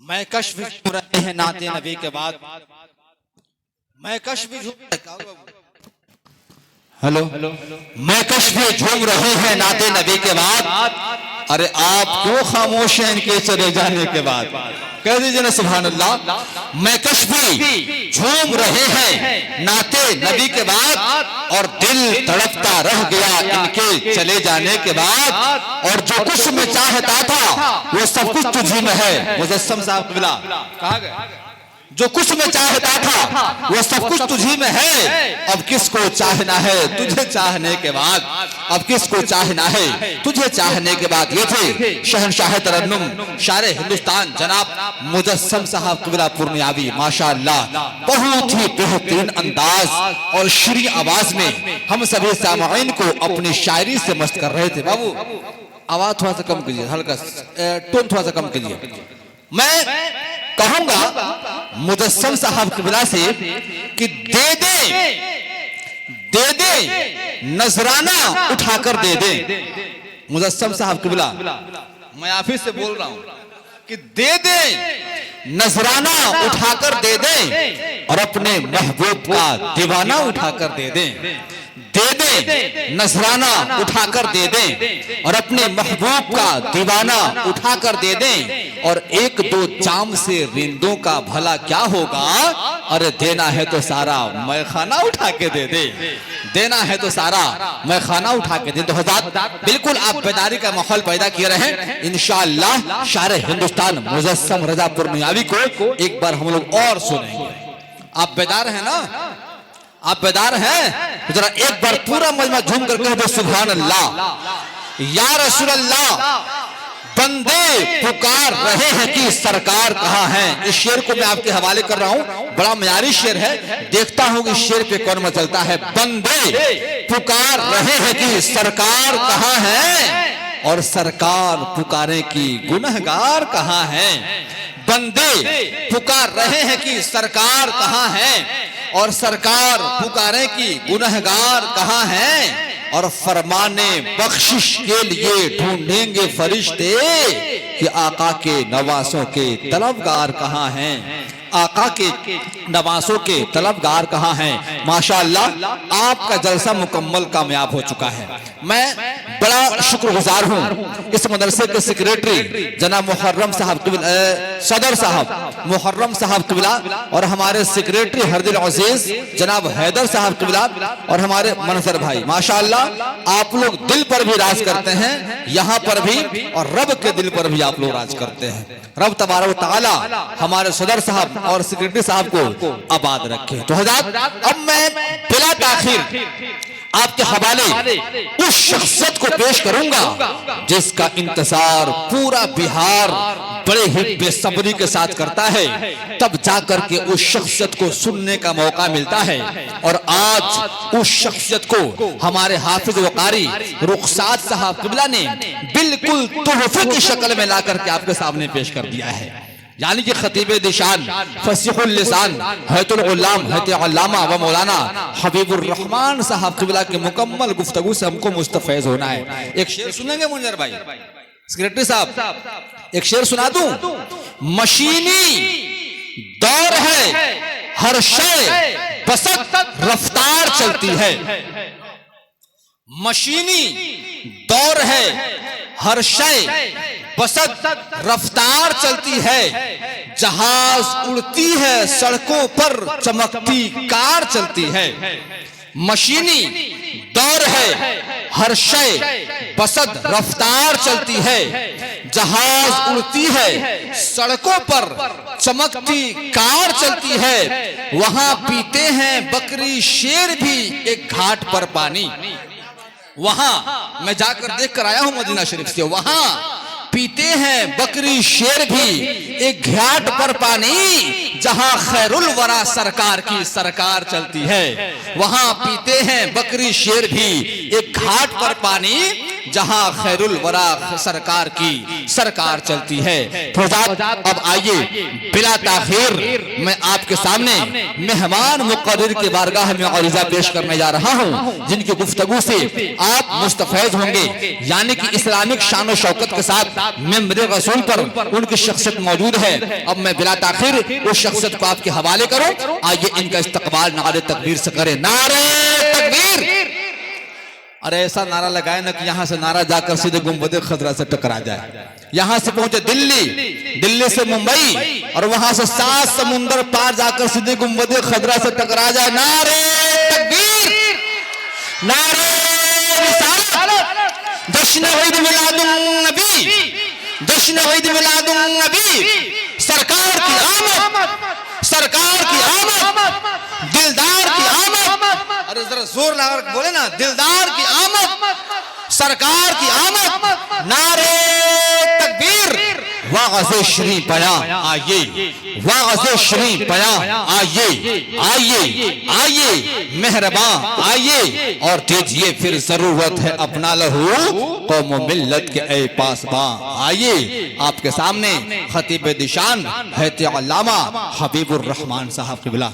मैं कश्फ झूम रहे हैं नाते नबी के बाद। मैं कश्फ हेलो मैं कश्फ झूम रहे हैं नाते नबी के बाद। अरे आप क्यों खामोश हैं इनके चले जाने के बाद? कह दीजिए ना सुभान अल्लाह। मैं कश्फी झूम रहे हैं नाते नबी के बाद और दिल तड़पता रह गया इनके चले जाने के बाद। और जो कुछ मैं चाहता था वो सब कुछ तुझी में है। मुजस्सम साहब कबिला कहा गया, जो कुछ मैं चाहता था वो सब कुछ तुझी में है। अब किसको चाहना है तुझे चाहने के बाद? अब किसको चाहना है तुझे चाहने के बाद? ये थे शहंशाह तरन्नुम शारे हिंदुस्तान जनाब मुजस्सम साहब कबिला पूर्णियावी। माशाअल्लाह बहुत ही बेहतरीन अंदाज और श्री आवाज में हम सभी सामाईन को अपनी शायरी से मस्त कर रहे थे। बाबू आवाज थोड़ा सा कम कीजिए, हल्का टोन थोड़ा सा कम कीजिए। मैं कहूंगा मुजस्सम साहब कबिला से कि दे दे नजराना उठाकर दे दे। मुजस्सम साहब कबिला मैं आप ही से बोल रहा हूं कि दे दे नजराना उठाकर दे दे और अपने महबूब का दीवाना उठाकर दे दे। दे दे नजराना उठाकर दे दें और अपने महबूब का दीवाना उठाकर दे दें। और एक दो जाम से रिंदों का भला क्या होगा? अरे देना है तो सारा मैं खाना उठा के दे दे। देना है तो सारा मैं खाना उठा के दे। तो हज़रात बिल्कुल आप बेदारी का माहौल पैदा किए रहे। इंशाअल्लाह शारे हिंदुस्तान मुजस्सम रजा पूर्णियावी को एक बार हम लोग और सुनेंगे। आप बेदार हैं ना? आप बेदार हैं तो जरा एक बार पूरा मजमा झूम कर कह दो सुभान अल्लाह। या रसूल अल्लाह बंदे पुकार रहे हैं कि सरकार कहाँ है। इस शेर को मैं आपके हवाले कर रहा हूँ, बड़ा मयारी शेर है। देखता हूँ इस शेर पे कौन मचलता है। बंदे पुकार रहे हैं कि सरकार कहाँ है और सरकार पुकारे कि गुनहगार कहाँ है। बंदे पुकार रहे हैं कि सरकार कहाँ है और सरकार पुकारे कि गुनहगार कहाँ है। और फरमाने बख्शिश के लिए ढूंढेंगे फरिश्ते कि आका के नवासों के तलबगार कहाँ हैं। आका के नवासों के तलबगार कहाँ हैं। माशाअल्लाह आपका जलसा मुकम्मल कामयाब हो चुका है। मैं बड़ा शुक्रगुजार हूँ इस मदरसे के सेक्रेटरी जनाब मुहर्रम साहब सदर साहब मुहर्रम साहब कबिला और हमारे सेक्रेटरी हरदिल अजीज जनाब हैदर साहब कबिला और हमारे मनसर भाई। माशाअल्लाह आप लोग दिल पर भी राज करते हैं, यहाँ पर भी और रब के दिल पर भी आप लोग राज करते हैं। रब तबारक व तआला हमारे सदर साहब और सेक्रेटरी साहब को आबाद रखे। तो हज़रात अब मैं बिला ताखिर आपके हवाले उस शख्सियत को पेश करूंगा जिसका इंतजार पूरा बिहार बड़े ही बेसब्री के साथ करता है। तब जाकर के उस शख्सियत को सुनने का मौका मिलता है। और आज उस शख्सियत को हमारे हाफिज वकारी रुखसात साहब क़िबला ने बिल्कुल तोहफे की शक्ल में ला करके आपके सामने पेश कर दिया है। यानी कि खतीबे दिशान फसीहुल लिसान हैतुल उल्लाम अल्लामा व मौलाना हबीबुर रहमान साहब क़िबला की मुकम्मल गुफ्तगू से हमको मुस्तफैज होना है। एक शेर सुनेंगे मुंजर भाई? सेक्रेटरी साहब एक शेर सुना दूं? मशीनी दौर है हर शय बसत रफ्तार चलती है। मशीनी दौर है हर शय बसत रफ्तार चलती है। जहाज उड़ती है सड़कों पर चमकती कार चलती है। मशीनी दौर है हर शय बसत रफ्तार चलती है। जहाज उड़ती है सड़कों पर चमकती कार चलती है। वहां पीते हैं बकरी शेर भी एक घाट पर पानी। वहां मैं जाकर देख कर आया हूं मदीना शरीफ से। वहां पीते हैं बकरी शेर भी एक घाट पर पानी। जहां खैरुल वरा सरकार की सरकार चलती है। वहां पीते हैं बकरी शेर भी एक घाट पर पानी। जहां खैरुल वरा सरकार की सरकार चलती है। अब आइए बिला ताखीर मैं आपके सामने मेहमान मुकर्रर के बारगाह में अरीज़ा पेश करने जा रहा हूं, जिनकी गुफ्तगू से आप मुस्तफैज होंगे, यानी कि इस्लामिक शान और शौकत के साथ मेंबरे रसूल पर उनकी शख्सियत मौजूद है। अब मैं बिला ताखीर उस शख्सियत को आपके हवाले करूं। आइए इनका इस्तकबाल नारे तकबीर से करें। नारे तकबीर। अरे ऐसा नारा लगाए ना कि यहां से नारा जाकर सीधे गुंबद खजरा से टकरा जाए। यहां से पहुंचे दिल्ली, दिल्ली से मुंबई, और वहां से 7 समुंदर पार जाकर सीधे गुंबद खजरा से टकरा जाए। नारे तकबीर, नारे रिसालत, जश्न ईद मिलादुन नबी, जश्न ईद मिलादुन नबी। सरकार की आमद, सरकार की आमद, दिलदार की आमद। अरे जरा जोर लगाकर बोले ना, दिलदार की आमद, सरकार की आमद। नारे तकबीर। वाग़ श्री पया आइए, वाग़ श्री पया आइए, आइए आइए मेहरबान आइए और दीजिए फिर जरूरत है अपना लहू कौम मिल्लत के ए पासबां। आइए आपके सामने खतीब दिशान हैत अल्लामा हबीबुर रहमान साहब क़िबला।